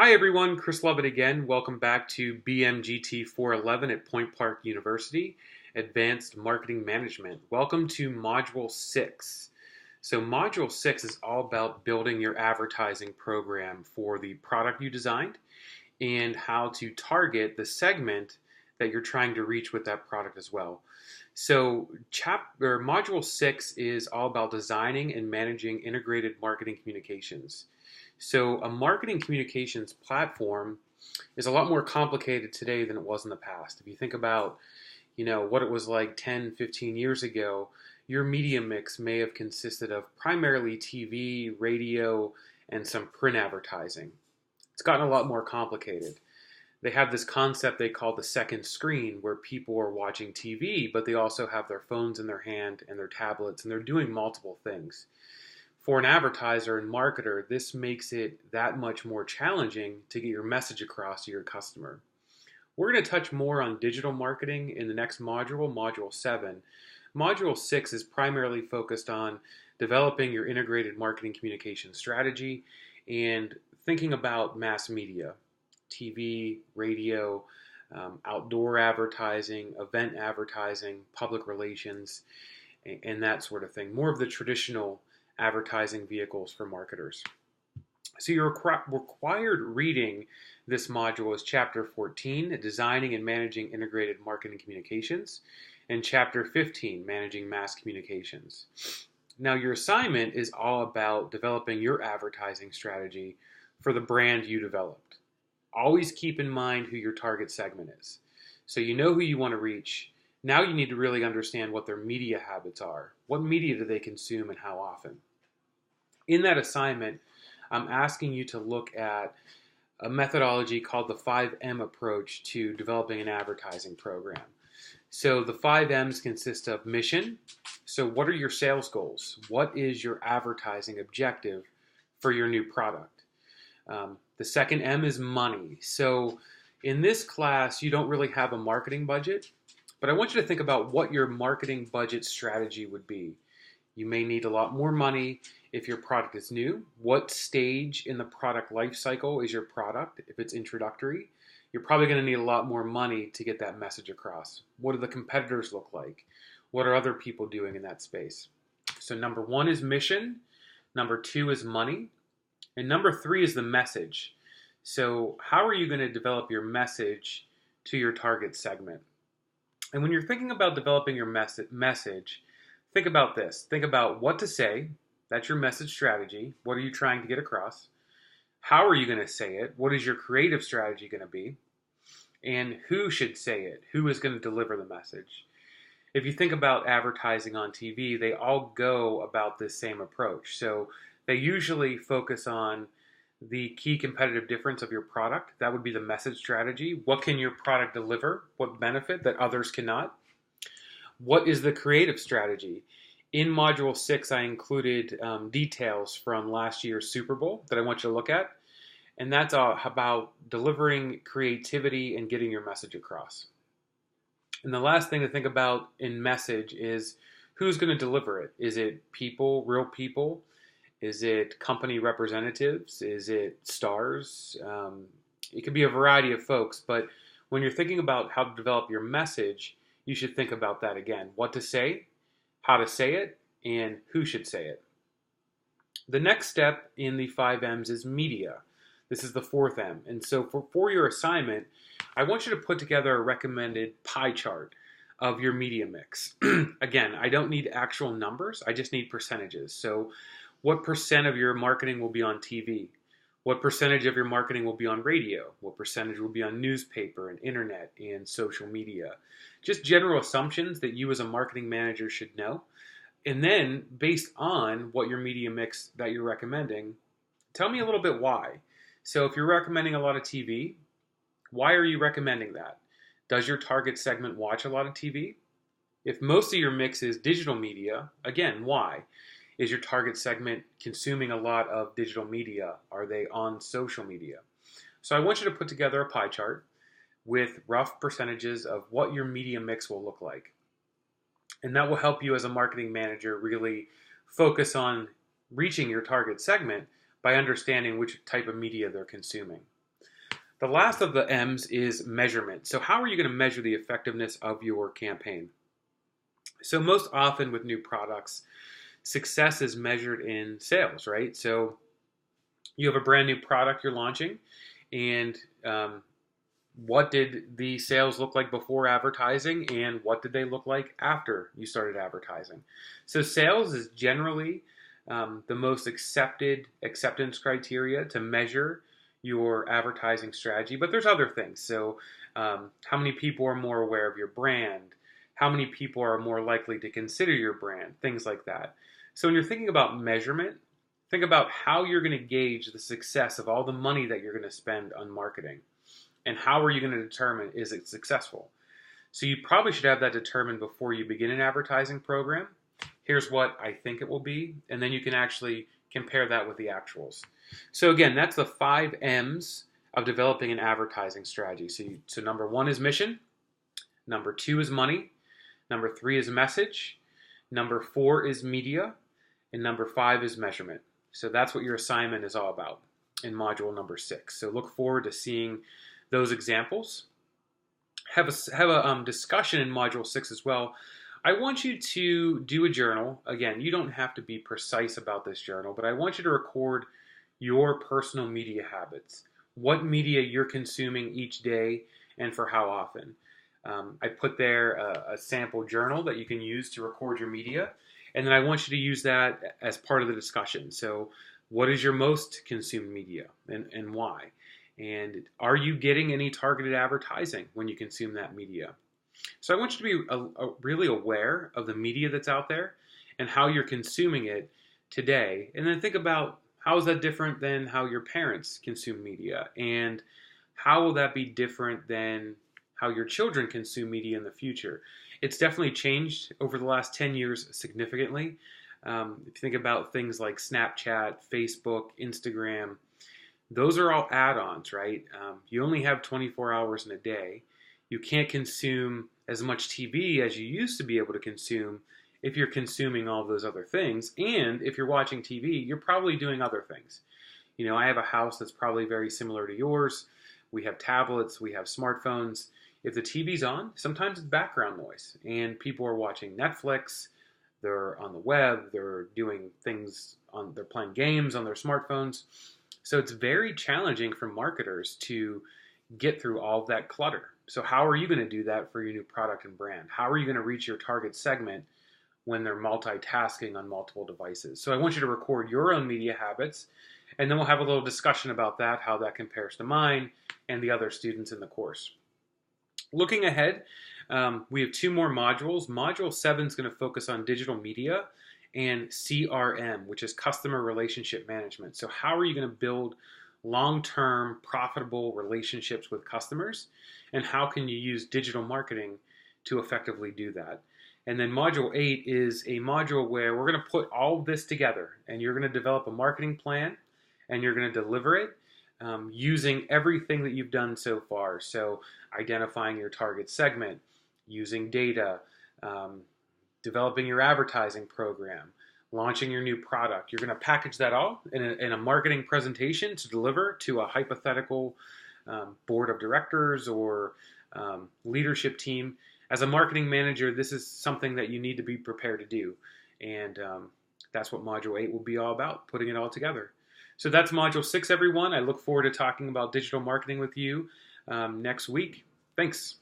Hi everyone, Chris Lovett again. Welcome back to BMGT 411 at Point Park University, Advanced Marketing Management. Welcome to Module 6. So Module 6 is all about building your advertising program for the product you designed and how to target the segment that you're trying to reach with that product as well. So Module 6 is all about designing and managing integrated marketing communications. So a marketing communications platform is a lot more complicated today than it was in the past. If you think about, what it was like 10, 15 years ago, your media mix may have consisted of primarily TV, radio, and some print advertising. It's gotten a lot more complicated. They have this concept they call the second screen where people are watching TV, but they also have their phones in their hand and their tablets, and they're doing multiple things. For an advertiser and marketer, this makes it that much more challenging to get your message across to your customer. We're going to touch more on digital marketing in the next module, Module 7. Module 6 is primarily focused on developing your integrated marketing communication strategy and thinking about mass media, TV, radio, outdoor advertising, event advertising, public relations, and that sort of thing. More of the traditional advertising vehicles for marketers. So your required reading this module is Chapter 14, Designing and Managing Integrated Marketing Communications, and Chapter 15, Managing Mass Communications. Now your assignment is all about developing your advertising strategy for the brand you developed. Always keep in mind who your target segment is. So you know who you want to reach. Now you need to really understand what their media habits are. What media do they consume and how often? In that assignment, I'm asking you to look at a methodology called the 5M approach to developing an advertising program. So the 5 M's consist of mission. So what are your sales goals? What is your advertising objective for your new product? The second M is money. So in this class, you don't really have a marketing budget, but I want you to think about what your marketing budget strategy would be. You may need a lot more money if your product is new. What stage in the product life cycle is your product? If it's introductory, you're probably going to need a lot more money to get that message across. What do the competitors look like? What are other people doing in that space? So number 1 is mission. Number 2 is money. And number 3 is the message. So how are you going to develop your message to your target segment? And when you're thinking about developing your message, think about this. Think about what to say. That's your message strategy. What are you trying to get across? How are you going to say it? What is your creative strategy going to be? And who should say it? Who is going to deliver the message? If you think about advertising on TV, they all go about this same approach. So they usually focus on the key competitive difference of your product. That would be the message strategy. What can your product deliver? What benefit that others cannot? What is the creative strategy? In Module 6, I included details from last year's Super Bowl that I want you to look at. And that's about delivering creativity and getting your message across. And the last thing to think about in message is who's going to deliver it. Is it people, real people? Is it company representatives? Is it stars? It could be a variety of folks, but when you're thinking about how to develop your message, you should think about that again. What to say, how to say it, and who should say it. The next step in the 5 M's is media. This is the 4th M. And so for your assignment, I want you to put together a recommended pie chart of your media mix. Again, I don't need actual numbers. I just need percentages. So what percent of your marketing will be on TV? What percentage of your marketing will be on radio? What percentage will be on newspaper and internet and social media? Just general assumptions that you as a marketing manager should know. And then based on what your media mix that you're recommending, tell me a little bit why. So if you're recommending a lot of TV, why are you recommending that? Does your target segment watch a lot of TV? If most of your mix is digital media, again, why? Is your target segment consuming a lot of digital media? Are they on social media? So I want you to put together a pie chart with rough percentages of what your media mix will look like. And that will help you as a marketing manager really focus on reaching your target segment by understanding which type of media they're consuming. The last of the M's is measurement. So how are you going to measure the effectiveness of your campaign? So most often with new products, success is measured in sales, right? So you have a brand new product you're launching, and what did the sales look like before advertising, and what did they look like after you started advertising? So sales is generally the most accepted acceptance criteria to measure your advertising strategy, but there's other things. So how many people are more aware of your brand? How many people are more likely to consider your brand? Things like that. So when you're thinking about measurement, think about how you're going to gauge the success of all the money that you're going to spend on marketing. And how are you going to determine is it successful? So you probably should have that determined before you begin an advertising program. Here's what I think it will be, and then you can actually compare that with the actuals. So again, that's the 5 M's of developing an advertising strategy. So number 1 is mission, number 2 is money, number 3 is message, number 4 is media, and number 5 is measurement. So that's what your assignment is all about in module number 6. So look forward to seeing those examples. Have a discussion in module 6 as well. I want you to do a journal. Again, you don't have to be precise about this journal, but I want you to record your personal media habits, what media you're consuming each day and for how often. I put there a sample journal that you can use to record your media, and then I want you to use that as part of the discussion. So what is your most consumed media and why? And are you getting any targeted advertising when you consume that media? So I want you to be really aware of the media that's out there and how you're consuming it today. And then think about how is that different than how your parents consume media? And how will that be different than how your children consume media in the future? It's definitely changed over the last 10 years significantly. If you think about things like Snapchat, Facebook, Instagram, those are all add-ons, right? You only have 24 hours in a day. You can't consume as much TV as you used to be able to consume if you're consuming all those other things. And if you're watching TV, you're probably doing other things. You know, I have a house that's probably very similar to yours. We have tablets, we have smartphones. If the TV's on, sometimes it's background noise, and people are watching Netflix, they're on the web, they're doing things they're playing games on their smartphones. So it's very challenging for marketers to get through all of that clutter. So how are you going to do that for your new product and brand? How are you going to reach your target segment when they're multitasking on multiple devices? So I want you to record your own media habits, and then we'll have a little discussion about that, how that compares to mine and the other students in the course. Looking ahead, we have 2 more modules. Module 7 is going to focus on digital media and CRM, which is customer relationship management. So how are you going to build long-term profitable relationships with customers, and how can you use digital marketing to effectively do that? And then module 8 is a module where we're going to put all of this together, and you're going to develop a marketing plan, and you're going to deliver it using everything that you've done so far. So identifying your target segment, using data, developing your advertising program, launching your new product. You're going to package that all in a marketing presentation to deliver to a hypothetical board of directors or leadership team. As a marketing manager, this is something that you need to be prepared to do. And that's what Module 8 will be all about, putting it all together. So that's Module 6, everyone. I look forward to talking about digital marketing with you next week. Thanks.